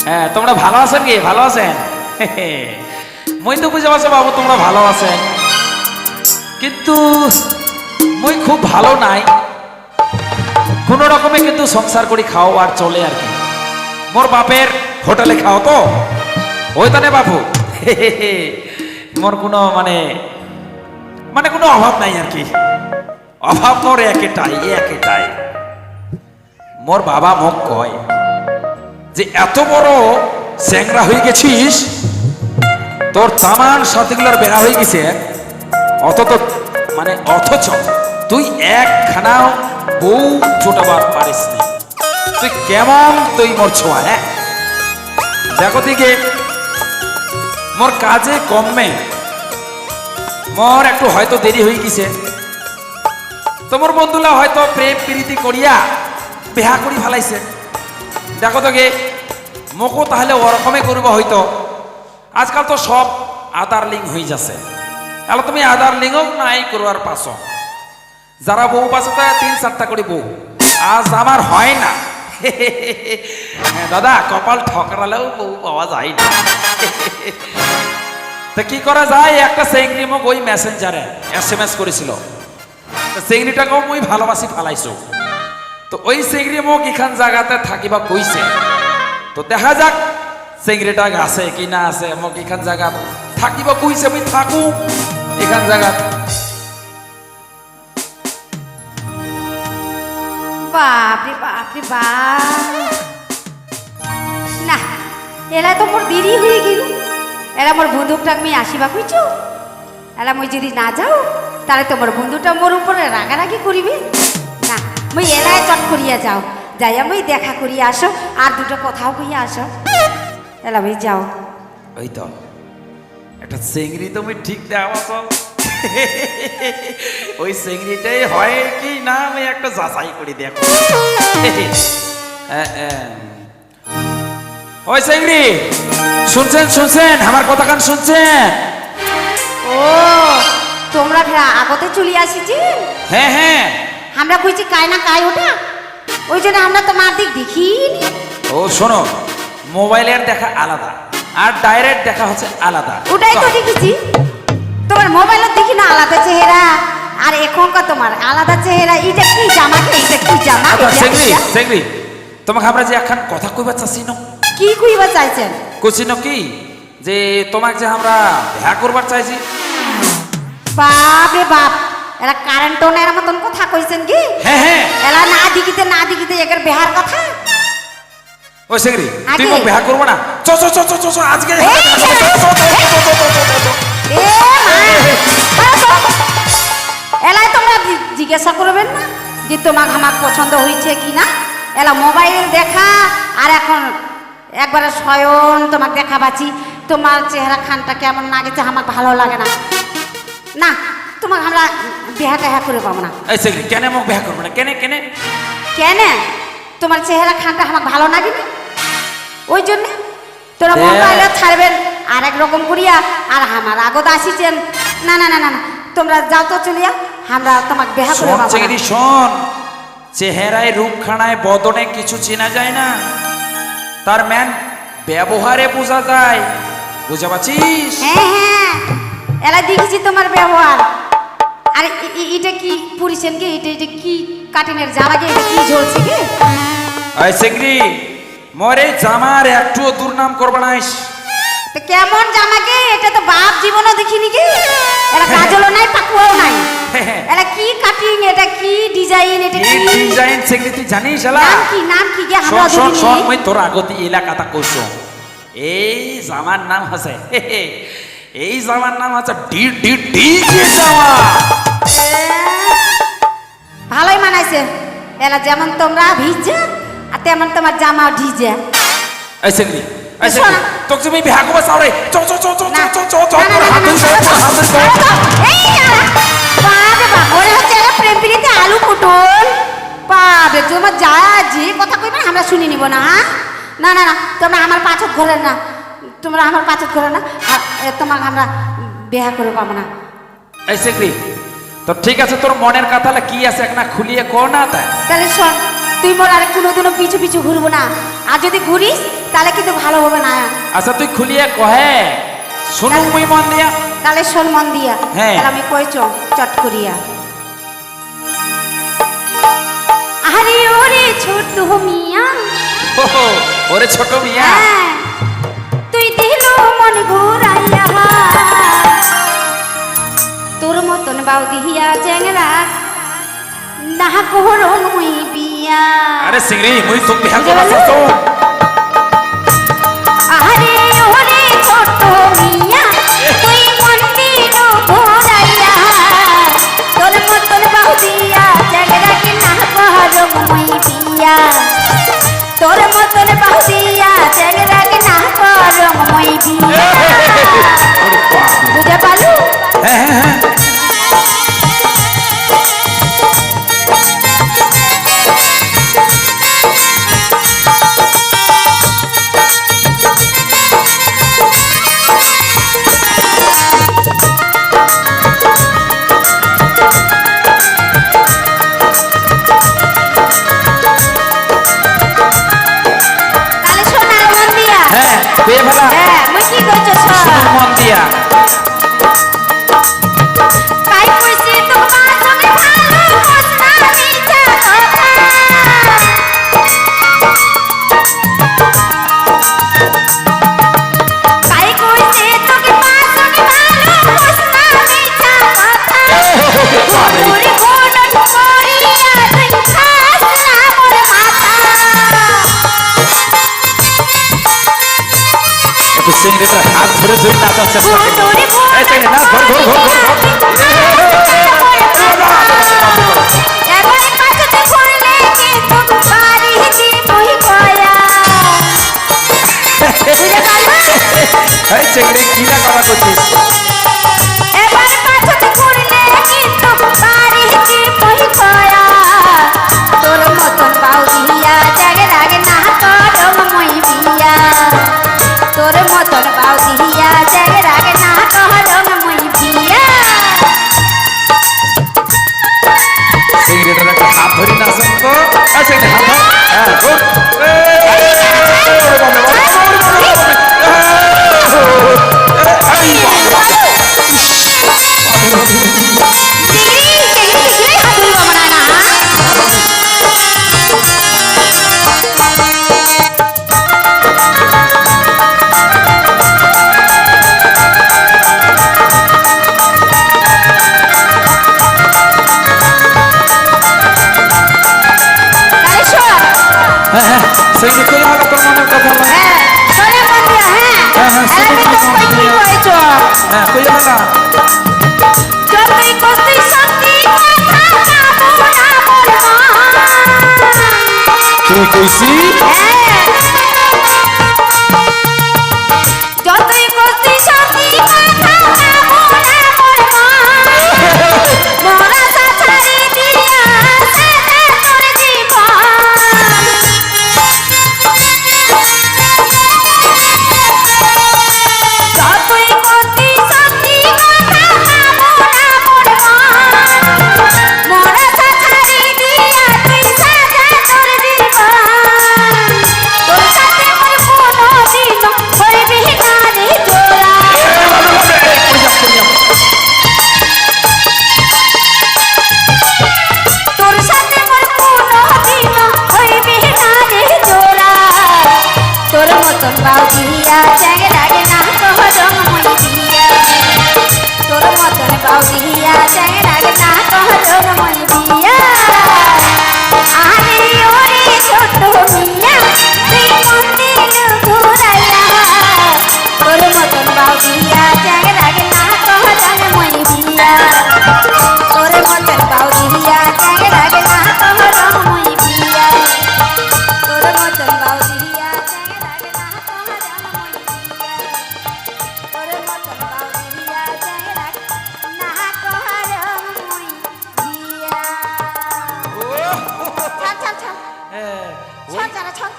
হ্যাঁ, তোমরা ভালো আছেন কি? ভালো আছেন? মই তো বুঝে পাচ্ছি বাবু তোমরা ভালো আছেন, কিন্তু মই খুব ভালো নাই। কোন রকমে কিন্তু সংসার করি, খাও আর চলে আর কি। মোর বাপের হোটেলে খাও তো ওই তানে বাবু। মোর কোনো মানে কোনো অভাব নাই আর কি। অভাব মোর একেটাই। মোর বাবা মোক কয় যে এত বড় চ্যাংরা হয়ে গেছিস, তোর তামান সাথীগুলোর বেড়া হয়ে গেছে, অথচ তুই একখানাও বউ চোটাবার পারিস নি। তুই কেমন তুই মোর ছোঁয়া? হ্যাঁ দেখো দিকে মোর কাজে কমে, মোর একটু হয়তো দেরি হয়ে গেছে। তোমার বন্ধুরা হয়তো প্রেম প্রীতি করিয়া বিহা করি ফেলাইছে। দেখো তো গে মোকো তাহলে ওরকমই করবো হয়তো। আজকাল তো সব আধার লিঙ্ক হয়ে যাচ্ছে। তাহলে তুমি আধার লিঙ্কও নাই করবার পাশো, যারা বউ পাশে 3-4টা করে বউ। আজ আমার হয় না দাদা, কপাল ঠকরালেও বউ পাওয়া যায় না। তা কি করা যায়? একটা চেংড়ি মোক ওই মেসেঞ্জারে SMS করেছিল, চেংড়িটাকেও মই ভালোবাসি ফেলাইছো। তো ওই চেংড়ি মোক এখান জায়গাতে থাকিবা কইছে। তো দেখা যাক চেংড়িটা আছে কি না আছে। মোক এখান জায়গা থাকিবা কইছে, আমি থাকু এখান জায়গা। বাপরে বাপরে বাপ, না এলা তো মোর দেরি হয়ে গেল। এলা মোর বন্ধুটা আমি আসিবা কইছো, এলা মই যদি না যাও তাহলে তোমার বন্ধুটা মোর উপরে রাগারাগি করিবে। না মই এলাই চট করিয়া যাও, যাইয়া মই দেখা করিয়া আসো আর দুটো কথাও কইয়া আসো। এলা মই যাও। ওই তো একটা চেংড়ি তুমি ঠিক দেওয়া চল। ওই চেংড়িটাই হয় কি না আমি একটা যাচাই করে দেখো। ওই চেংড়ি শুনছেন আমার কথা কান শুনছেন? ও তোমরা আগতে চলে আসিছি। হ্যাঁ আমরা কইছি কায় না কায় ওটা, ওই জন্য আমরা তোমার দিক দেখিনি। ও শোনো, মোবাইলের দেখা আলাদা আর ডাইরেক্ট দেখা হচ্ছে আলাদা। ওটাই তো দেখেছি, তোমার মোবাইলে দেখি না আলাদা চেহারা, আর এখনকার তোমার আলাদা চেহারা। এটা কি জামা, এটা কি জামা? চেংড়ি তোমাকে আমরা যে একখান কথা কইবা চাচ্ছি না। কি কইবা চাইছেন? কইছি না কি যে তোমাকে যে আমরা দেখা করবার চাইছি। বাপ রে বাপ, এরা কারেন্ট টোনের মতন কথা কইছেন কি? হ্যাঁ এলা না দিকিতে একের বেহার কথা। ওই চেংড়ি তুই মোক দেখা করবো না? চ আজকে এলাই তোমরা জিজ্ঞাসা করবেন না যে তোমাকে আমার পছন্দ হয়েছে কি না? এলা মোবাইল দেখা আর এখন একবারে স্বয়ং তোমাকে দেখা পাচ্ছি। তোমার চেহারা খানটা কেমন লাগেছে আমার ভালো লাগে না। না তোমাকে আমরা বেহা টেহা করে পাবো না। এই চেংড়ি কেন মোক দেখা করবো না? কেন তোমার চেহারা খানটা আমার ভালো লাগে না, ওই জন্যে তোরা মোবাইলে ছাড়বেন আর এক রকম করিয়া, আর আমার আগত আসিছেন। না তোমরা যাও তো চলিয়া, আমরা তোমাকে বেহা করে পাবো না। চেংড়ি শোন, চেহারায় রূপখানায় বদনে কিছু চেনা যায় না, তার ম্যান ব্যবহারে বোঝা যায়। বুঝতে পারছিস? হ্যাঁ এলা দেখেছি তোমার ব্যবহার। আর এটা কি পুরিছেন কি? এটা কি কাটিনের জামা কি? এটা কি ঝলছে কি? এই চেংড়ি মরে জামার একটুও দুর্নাম করবে না। তো কেমন জামা কি? এটা তো বাপ জীবনও দেখিনি কি। এলা কাজলও নাই, পাকুয়াও নাই। এলা কি কাটিং, এটা কি ডিজাইন, এটা কি ডিজাইন চেংড়ি তুই জানিস? এলা নাম কি গে আমরা দুদিন শোন মই তোর আগতে এলাকাটা কইছো। এই জামার নাম আছে ডিজে জামা। ভালোই মানাইছে। এলা যেমন তোমরা ভিজে আর তেমন তোমার জামা ঢিজে। এই চেংড়ি তোকে তুমি বিয়া করবা চাও রে। চ প্রেম প্রীতি আলু পটল পাবে তোমার যা যে কথা কইবে আমরা শুনি নিব না। না তোমরা আমার পাছক ঘরে না, তোমরা আমার পাছক ঘরে না, তোমাকে আমরা বিয়া করে পাবো না। এই চেংড়ি তো ঠিক আছে, তোর মনের কথা কি আছে একটা খুলিয়ে কো না। তাহলে শোন, তুই মোর আর কোনোদিনও পিছু পিছু ঘুরবো না, আর যদি ঘুরিস তাহলে কিন্তু ভালো হবে না। আচ্ছা তুই খুলিয়ে কহে শুনু মুই মন দিয়া। তাহলে শোন মন দিয়া, হ্যাঁ। তাহলে আমি কই চট করিয়া। আরে ওরে ছোট মিয়া, ওহো, ওরে ছোট মিয়া, হ্যাঁ, তুই দিলো মন ঘুরাইয়া, তোর মতন বাউ দিহিয়া চ্যাংরা না করো মুই বিয়া। আরে সিংড়ি মুই তোক বিয়া করাছো তো। আরে ওরে ছোট মিয়া, তুই মন দিলো ঘুরাইয়া, তোর মতন বাউ দিয়া চ্যাংরা কি না করো মুই বিয়া, তোর মতন বাউ দিয়া চ্যাংরা কি না করো মুই বিয়া। ওরে বাপ রে। বুঝে পালু? হ্যাঁ হ্যাঁ হ্যাঁ। তাহলে শোন আর মন দিয়া। হ্যাঁ বে ভালা হ্যাঁ, মুই কি কইছো শোন। শুনু মন দিয়া। কাই কইছে তোমার সঙ্গে ভালো কসনা মিছা কথা, কাই কইছে তোকে মার সঙ্গে ভালো কসনা মিছা কথা, ওরে কোন করিয়া তুই খাস না মোর মাথা। একটু সিংড়ি তোর হাত ধরে ধরে নাচার চেষ্টা কর। এই সিংড়ি না, ধর ধর ধর ধর ধর। এবারে পাছতে পড়লে কিন্তু বাড়ি দিবই কয়া। বুঝে পারলা? এই সিংড়ি কি না কথা কইছিস? এবার পাছতে পড়লে কিন্তু বাড়ি দিবই কয়া। তোর মতন বাউ দিয়া জাগে রাগে না করম মই বিয়া, তোর মতন বাউ দিয়া জাগে রাগে না করম মই বিয়া। সিংড়ি তোর একটা হাত ধরে নাচন তো। এই সিংড়ি হাত ধর। হ্যাঁ ধর। এই ওরে বাবা, ওরে বাবা, ওরে বাবা, ওরে বাবা। এই বাবা। হ্যাঁ হ্যাঁ সিংড়ি কই আমার তোর মনের কথা না। হ্যাঁ কই আমার। তুই কইছি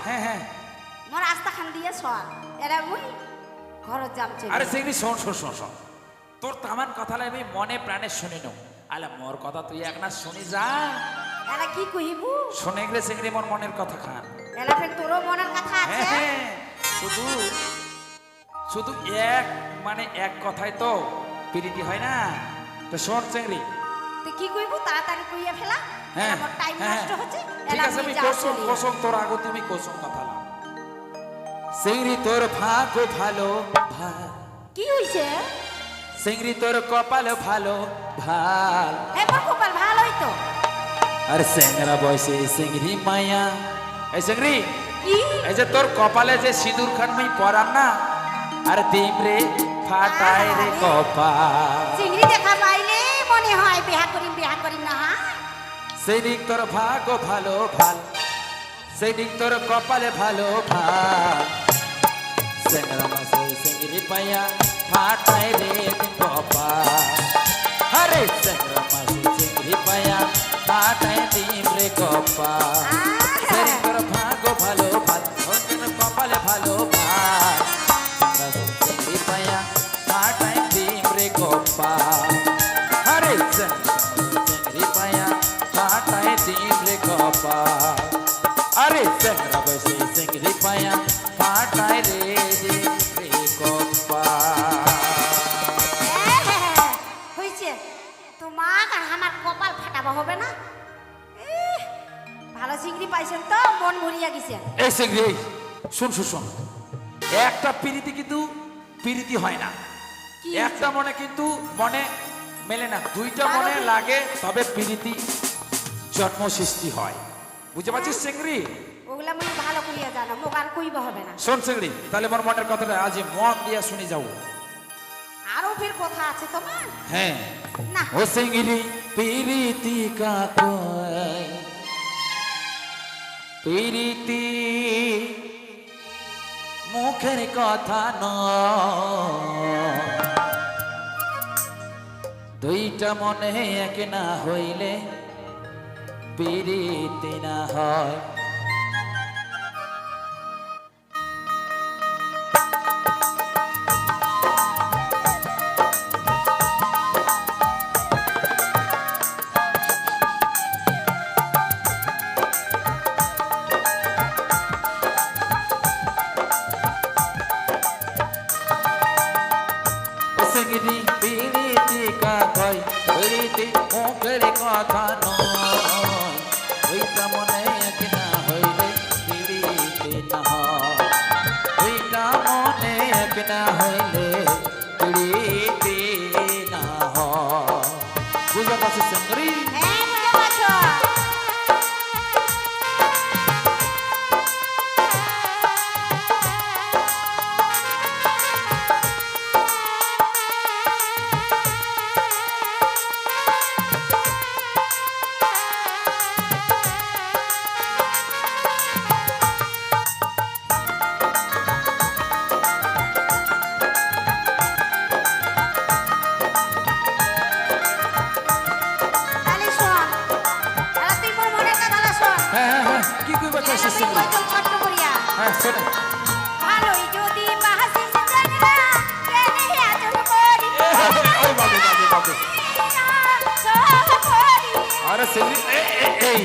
হ্যাঁ হ্যাঁ। মোর আস্তা খান দিয়ে সর এরা মুই ঘরত যাম চলে। আরে সিংড়ি শোন শোন শোন শোন, তোর তামান কথা আমি মনে প্রাণে শুনি নো। আলে মোর কথা তুই এক না শুনি যা, এলা কি কইবু শুনে গেলে চিংড়ি মোর মনের কথা খান। এলা ফের তোরও মনের কথা আছে হ্যাঁ, শুধু শুধু এক মানে এক কথায় তো প্রীতি হয় না। তো শোন চিংড়ি, তুই কি কইবু তাড়াতাড়ি কইয়া ফেলা হ্যাঁ আমার টাইম হ্যাঁ, নষ্ট হচ্ছে ঠিক এলা আছে, আমি আমি যা কোসম চলি। কোসম তোর আগে তুমি কোসম কথা লাও। চিংড়ি তোর ভাগ্য ভালো কি হইছে চিংড়ি তোর কপাল ভালো ভাল। এ মোর কপাল ভালোই তো আর স্যাংরা বয়সে চিংড়ি মায়া। এই চিংড়ি, কি এই যে তোর কপালে যে সিঁদুর খান আমি পরাম না, আর দিম রে ফাটায় রে কপাল। চিংড়ি দেখা পাইলে মনে হয় বিয়া করিম না সেই দিক তোর ভাগ্য ভালো ভাল, সেই দিক তোর কপালে ভালো ভাল। স্যাংরা মাসে চিংড়ি পায়া ফাটায় রে কপাল। আরে স্যাংরা মাসে চিংড়ি পায়া ফাটায় দিম রে কপাল। সেই দিক তোর ভাগ্য ভালো ভাল, ওর জন্য কপালে ভালো ভাল। চিংড়ি পায়া ফাটায় দিম রে কপাল। আরে চিংড়ি পায়া ফাটায় দিম রে কপাল। আরে স্যাংরা বসে চিংড়ি পায়া ফাটায় রে দিম রে কপাল। হইছে তোমার আর আমার কপাল ফাটাবো হবে না ইহ, ভালো চিংড়ি পাইছেন তো মন ভরিয়া গেছে এই চিংড়ি, এই শুন শুন শুন, একটা প্রীতি কিন্তু প্রীতি হয় না। কি? একটা মনে কিন্তু মনে মেলে না, দুইটা মনে লাগে তবে প্রীতি জন্ম সৃষ্টি হয়। বুঝতে পারছিস চিংড়ি? ওগুলা মুই ভালো করিয়া জানো মোক আর কইবা হবে না শোন চিংড়ি, তাহলে মোর মনের কথাটা আজ মন দিয়া শুনে যাও। আরো ফের কথা আছে তোমার হ্যাঁ, না ও চিংড়ি প্রীতি কাকয়, প্রীতি মুখের কথা নয়। দুইটা মনে এক না হইলে প্রীতি না হয়। চিংড়ি প্রীতি কাকয়, প্রীতি মুখের কথা নয়। দুইটা মনে এক না হইলে প্রীতি না হয়। দুইটা মনে এক না হইলে প্রীতি না হয়। বুঝতে পারছিস চিংড়ি? হ্যাঁ বুঝতে পারছো তাহলে শোন এলা তুই মোর মনের কথাটা শোন হ্যাঁ হ্যাঁ হ্যাঁ, কি কইবা চাইছিস আমি চিংড়ি? কইতাম ছোট্ট করিয়া হ্যাঁ শোনে, ভালোই যদি বাহাসিস জানিনা কেনে আচল করি ওই বাবু বাবু বাবু, সব করি আরে চিংড়ি এই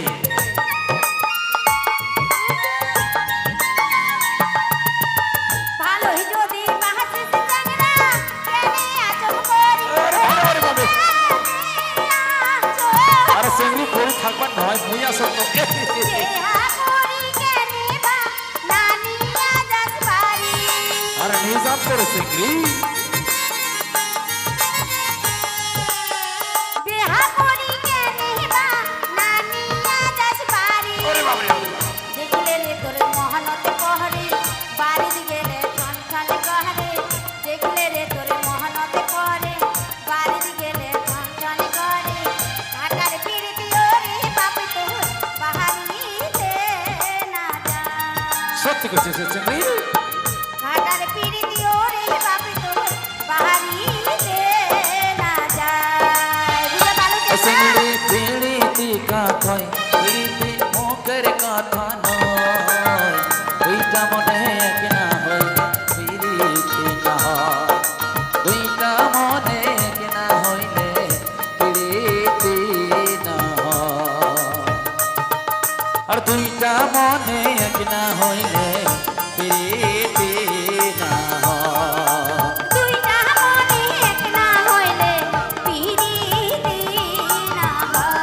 ভালোই যদি বাহাসিস জানিনা কেনে আচল করি আরে বাবু, আরে চিংড়ি কই থাকবার নয়, মুই আসল তো। আরে নিজাম করে চিংড়ি, ওরে বাবরে ওরে বাবরে। সত্যি করছিস চিংড়ি? ঘাটার পিড়িতি ওরে বাপি তোর বাহারিতে না যায় বুঝে ভালো চিংড়ি প্রীতি কাকয়, প্রীতি মুখের কথা নয়। দুইটা মনে এক না হইলে প্রীতি না হয়। দুইটা মনে এক না হইলে প্রীতি না হয়। মনে এক না হইলে প্রীতি না হয়। দুইটা মনে এক না হইলে পিরিতি না হয়।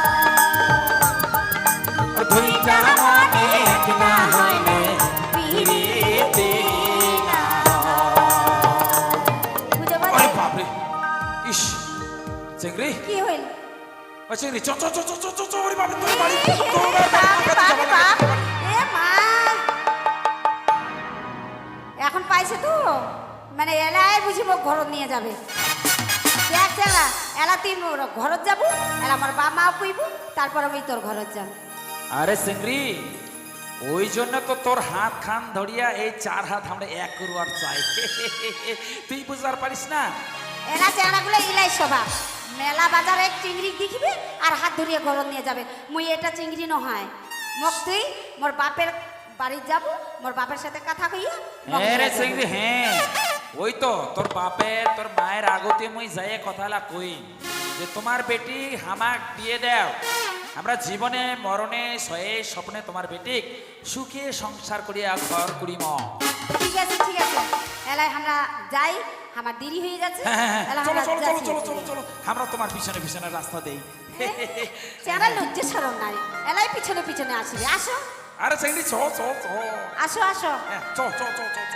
দুইটা মনে এক না হইলে প্রীতি না হয়। বুঝতে আরে পারছি? বাপরে, ইস চিংড়ি, কি হইল? ও চিংড়ি, চ চ চ চ চ চ, ওরে বাপরে, তোর বাড়ি, তোর বাপ রে বাড়ি, বাপ, এ মা! এখন পাইছে তো মানে এলাই বুঝিব ঘর নিয়ে যাবে দেখ এলা এলা তুই মোর ঘরত যাব এলা আমার বাপ মা কইব তারপর আমি তোর ঘরত যাব। আরে চিংড়ি, ওই জন্য তো তোর হাত খান ধরিয়া এই 4 হাত আমরা এক করবার চাই। তুই বুঝবার পারিস না? এলা চেহারাগুলো ইলাই স্বভাব মেলা বাজারে চিংড়ি দেখিবে আর হাত ধরিয়ে ঘরত নিয়ে যাবে। মুই এটা চিংড়ি নহয় মোক তুই মোর বাপের বাড়ি যাব মোর বাপের সাথে কথা কইয়া মোক হ্যাঁ রে নিয়ে যাবে। চিংড়ি, হ্যাঁ ওই তো তোর বাপের তোর মায়ের আগতে মুই যাই কথালা কই যে তোমার বেটি হামাক দিয়ে দাও, আমরা জীবনে মরণে সয়ে স্বপ্নে তোমার বেটিক সুখে সংসার করিয়া ঘর করিম। ঠিক আছে এলাই আমরা যাই আমার দেরি হয়ে যাচ্ছে। হ্যাঁ, এলা চলো আমরা চলো চলো যাচ্ছি। চলো চলো চলো, আমরা তোমার পিছনে পিছনে রাস্তা দেই। চেহারা লজ্জা সরম নাই এলাই পিছনে পিছনে আসবে। আসো আরে চিংড়ি, চ চ চ, আসো আসো। হ্যাঁ, চ চ চ চ চ।